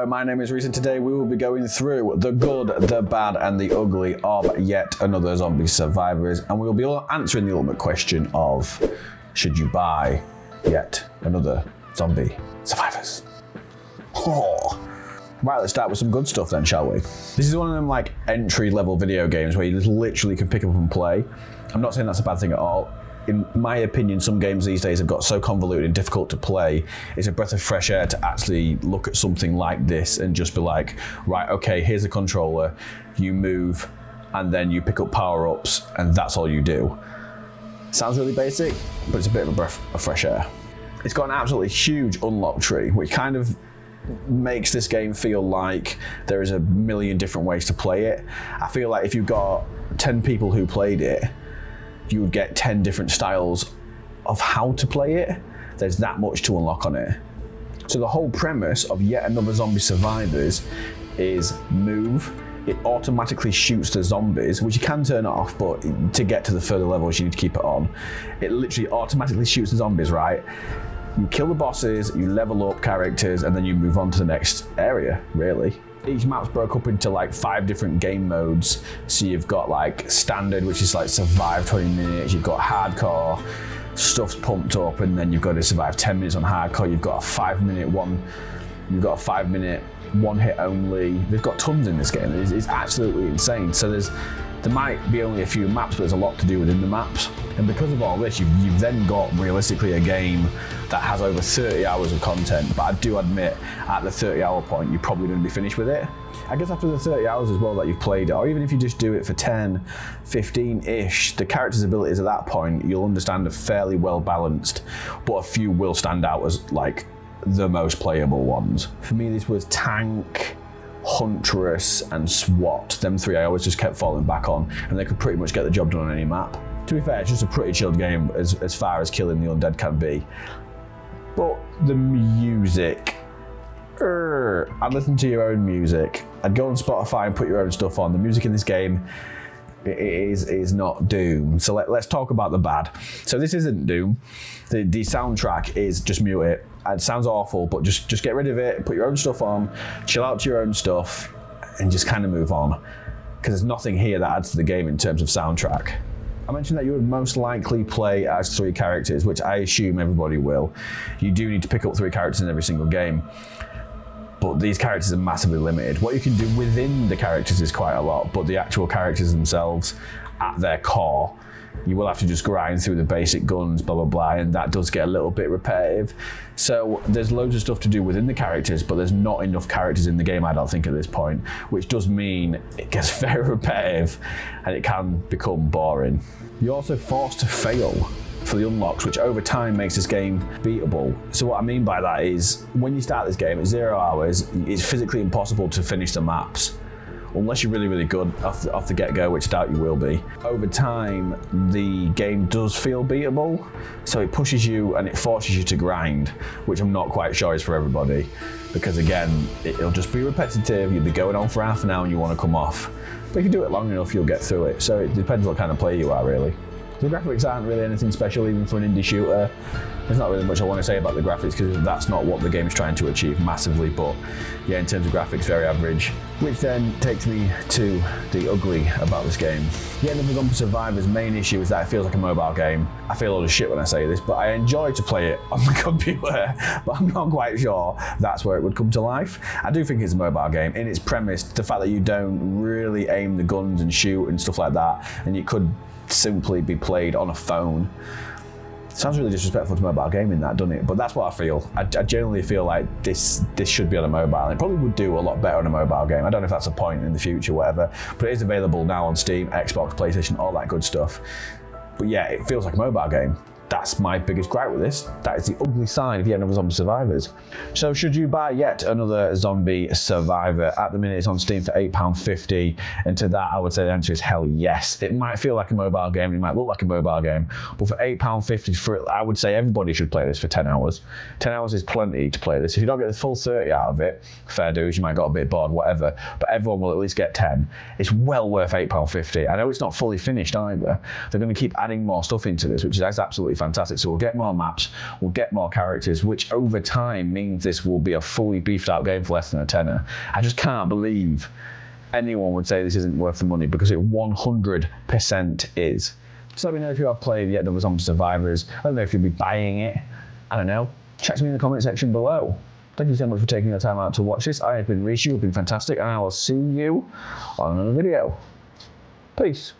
Hello, my name is Reese and today we will be going through the good, the bad and the ugly of yet another Zombie Survivors, and we will be answering the ultimate question of should you buy yet another Zombie Survivors? Oh. Right, let's start with some good stuff then, shall we? This is one of them like entry level video games where you just literally can pick up and play. I'm not saying that's a bad thing at all. In my opinion, some games these days have got so convoluted and difficult to play, it's a breath of fresh air to actually look at something like this and just be like, right, okay, here's a controller, you move, and then you pick up power-ups, and that's all you do. Sounds really basic, but it's a bit of a breath of fresh air. It's got an absolutely huge unlock tree, which kind of makes this game feel like there is a million different ways to play it. I feel like if you've got 10 people who played it, you would get 10 different styles of how to play it. There's that much to unlock on it. So the whole premise of yet another Zombie Survivors is move. It automatically shoots the zombies, which you can turn off, but to get to the further levels, you need to keep it on. It literally automatically shoots the zombies, right? You kill the bosses, you level up characters, and then you move on to the next area, really. Each map's broke up into like 5 different game modes. So you've got like standard, which is like survive 20 minutes. You've got hardcore, stuff's pumped up, and then you've got to survive 10 minutes on hardcore. You've got a 5-minute one. You've got a 5-minute one hit only. They've got tons in this game. It's absolutely insane. So there might be only a few maps, but there's a lot to do within the maps. And because of all this, you've then got realistically a game that has over 30 hours of content. But I do admit, at the 30-hour point, you're probably going to be finished with it. I guess after the 30 hours as well that you've played it, or even if you just do it for 10, 15-ish, the character's abilities at that point, you'll understand are fairly well balanced, but a few will stand out as like the most playable ones. For me, this was Tank, Huntress and SWAT. Them 3 I always just kept falling back on, and they could pretty much get the job done on any map. To be fair, it's just a pretty chilled game as far as killing the undead can be. But the music, I'd listen to your own music. I'd go on Spotify and put your own stuff on. The music in this game is not Doom. So let's talk about the bad. So this isn't Doom. The soundtrack is, just mute it. It sounds awful, but just get rid of it, put your own stuff on, chill out to your own stuff, and just kind of move on. Because there's nothing here that adds to the game in terms of soundtrack. I mentioned that you would most likely play as 3 characters, which I assume everybody will. You do need to pick up 3 characters in every single game, but these characters are massively limited. What you can do within the characters is quite a lot, but the actual characters themselves, at their core, you will have to just grind through the basic guns, blah, blah, blah, and that does get a little bit repetitive. So there's loads of stuff to do within the characters, but there's not enough characters in the game, I don't think, at this point, which does mean it gets very repetitive and it can become boring. You're also forced to fail for the unlocks, which over time makes this game beatable. So what I mean by that is, when you start this game at 0 hours, it's physically impossible to finish the maps. Unless you're really, really good off the get-go, which I doubt you will be. Over time, the game does feel beatable, so it pushes you and it forces you to grind, which I'm not quite sure is for everybody, because again, it'll just be repetitive, you'll be going on for half an hour and you want to come off. But if you do it long enough, you'll get through it, so it depends what kind of player you are, really. The graphics aren't really anything special, even for an indie shooter. There's not really much I want to say about the graphics because that's not what the game is trying to achieve massively, but yeah, in terms of graphics, very average. Which then takes me to the ugly about this game. Yet another Zombie Survivors' main issue is that it feels like a mobile game. I feel a lot of shit when I say this, but I enjoy to play it on the computer, but I'm not quite sure that's where it would come to life. I do think it's a mobile game. In its premise, the fact that you don't really aim the guns and shoot and stuff like that, and you could simply be played on a phone. Sounds really disrespectful to mobile gaming, that, doesn't it? But that's what I feel. I genuinely feel like this should be on a mobile. And it probably would do a lot better on a mobile game. I don't know if that's a point in the future, whatever. But it is available now on Steam, Xbox, PlayStation, all that good stuff. But yeah, it feels like a mobile game. That's my biggest gripe with this. That is the ugly side of yet another Zombie Survivors. So should you buy yet another Zombie Survivor? At the minute it's on Steam for £8.50, and to that I would say the answer is hell yes. It might feel like a mobile game, it might look like a mobile game, but for £8.50, I would say everybody should play this for 10 hours. 10 hours is plenty to play this. If you don't get the full 30 out of it, fair dues, you might got a bit bored, whatever, but everyone will at least get 10. It's well worth £8.50. I know it's not fully finished either. They're going to keep adding more stuff into this, which is absolutely fantastic. So we'll get more maps, we'll get more characters, which over time means this will be a fully beefed out game for less than a tenner. I just can't believe anyone would say this isn't worth the money, because it 100% is. Just let me know if you have played Yet Another Zombie Survivors. I don't know if you'll be buying it. I don't know. Chat to me in the comment section below. Thank you so much for taking the time out to watch this. I have been Rishi, you've been fantastic, and I will see you on another video. Peace.